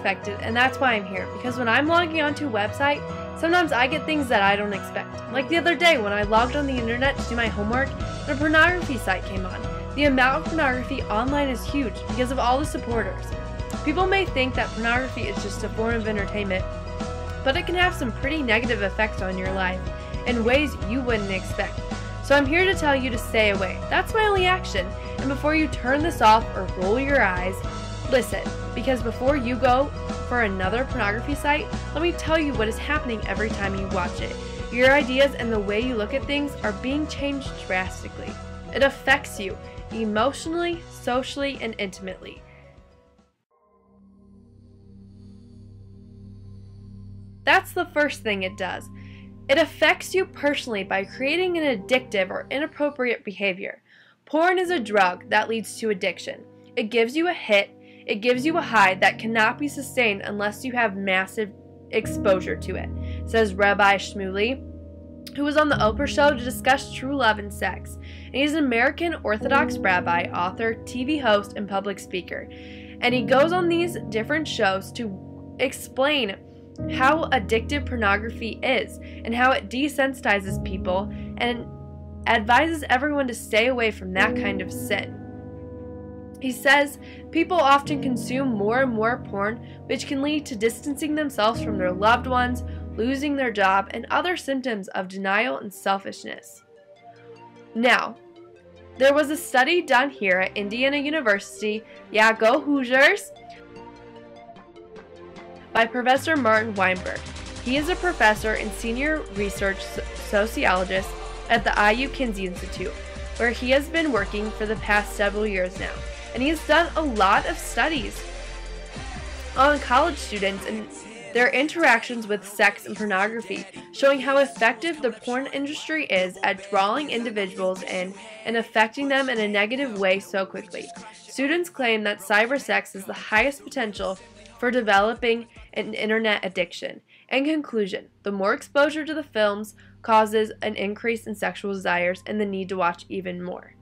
unexpected, and that's why I'm here, because when I'm logging onto a website, sometimes I get things that I don't expect. Like the other day when I logged on the internet to do my homework, and a pornography site came on. The amount of pornography online is huge because of all the supporters. People may think that pornography is just a form of entertainment, but it can have some pretty negative effects on your life in ways you wouldn't expect. So I'm here to tell you to stay away. That's my only action. And before you turn this off or roll your eyes, listen, because before you go for another pornography site, let me tell you what is happening every time you watch it. Your ideas and the way you look at things are being changed drastically. It affects you emotionally, socially, and intimately. That's the first thing it does. It affects you personally by creating an addictive or inappropriate behavior. Porn is a drug that leads to addiction. It gives you a hit, it gives you a high that cannot be sustained unless you have massive exposure to it, says Rabbi Shmuley, who was on the Oprah show to discuss true love and sex. And he's an American Orthodox rabbi, author, TV host, and public speaker. And he goes on these different shows to explain how addictive pornography is and how it desensitizes people and advises everyone to stay away from that kind of sin. He says people often consume more and more porn, which can lead to distancing themselves from their loved ones, losing their job, and other symptoms of denial and selfishness. Now, there was a study done here at Indiana University, yeah, go Hoosiers, by Professor Martin Weinberg. He is a professor and senior research sociologist at the IU Kinsey Institute, where he has been working for the past several years now. And he has done a lot of studies on college students and their interactions with sex and pornography, showing how effective the porn industry is at drawing individuals in and affecting them in a negative way so quickly. Students claim that cybersex is the highest potential for developing an internet addiction. In conclusion, the more exposure to the films causes an increase in sexual desires and the need to watch even more.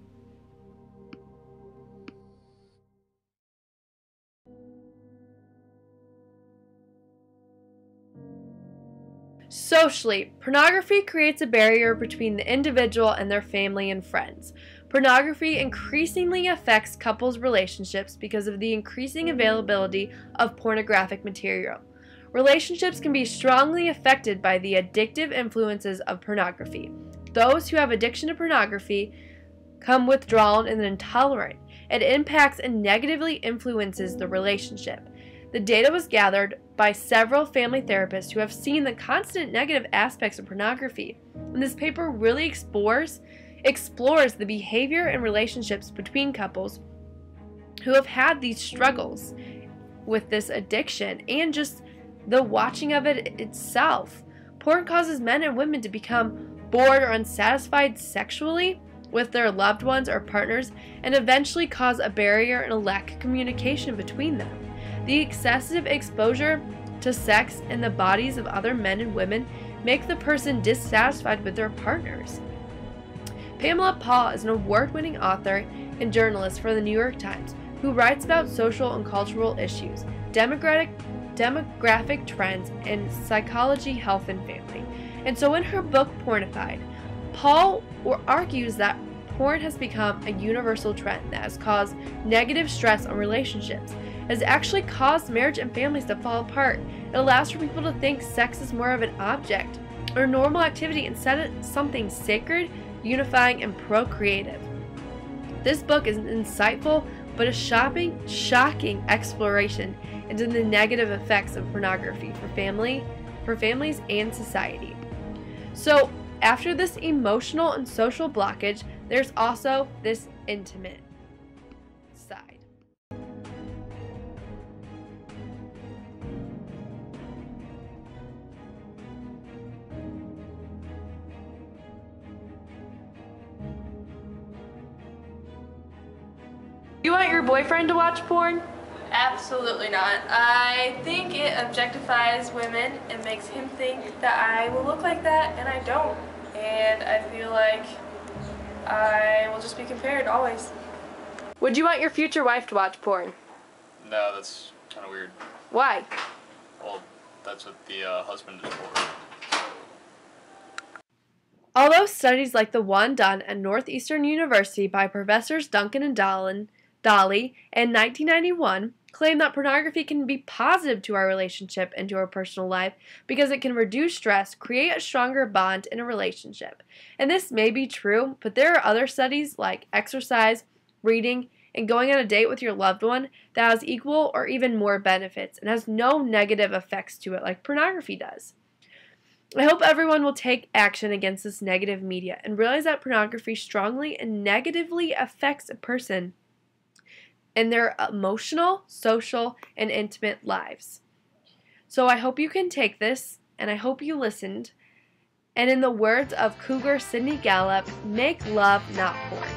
Socially, pornography creates a barrier between the individual and their family and friends. Pornography increasingly affects couples' relationships because of the increasing availability of pornographic material. Relationships can be strongly affected by the addictive influences of pornography. Those who have addiction to pornography become withdrawn and intolerant. It impacts and negatively influences the relationship. The data was gathered by several family therapists who have seen the constant negative aspects of pornography. And this paper really explores the behavior and relationships between couples who have had these struggles with this addiction and just the watching of it itself. Porn causes men and women to become bored or unsatisfied sexually with their loved ones or partners and eventually cause a barrier and a lack of communication between them. The excessive exposure to sex and the bodies of other men and women make the person dissatisfied with their partners. Pamela Paul is an award-winning author and journalist for the New York Times who writes about social and cultural issues, demographic trends, and psychology, health, and family. And so in her book, Pornified, Paul argues that porn has become a universal trend that has caused negative stress on relationships. It has actually caused marriage and families to fall apart. It allows for people to think sex is more of an object or normal activity instead of something sacred, unifying, and procreative. This book is an insightful but a shocking exploration into the negative effects of pornography for families and society. So after this emotional and social blockage, there's also this intimate side. You want your boyfriend to watch porn? Absolutely not. I think it objectifies women and makes him think that I will look like that, and I don't. And I feel like I will just be compared always. Would you want your future wife to watch porn? No, that's Kind of weird. Why? Well, that's what the husband is for. Although studies like the one done at Northeastern University by Professors Duncan and Dolly in 1991 claim that pornography can be positive to our relationship and to our personal life because it can reduce stress, create a stronger bond in a relationship. And this may be true, but there are other studies like exercise, reading, and going on a date with your loved one that has equal or even more benefits and has no negative effects to it like pornography does. I hope everyone will take action against this negative media and realize that pornography strongly and negatively affects a person in their emotional, social, and intimate lives. So I hope you can take this, and I hope you listened. And in the words of Cougar Sydney Gallup, make love, not porn.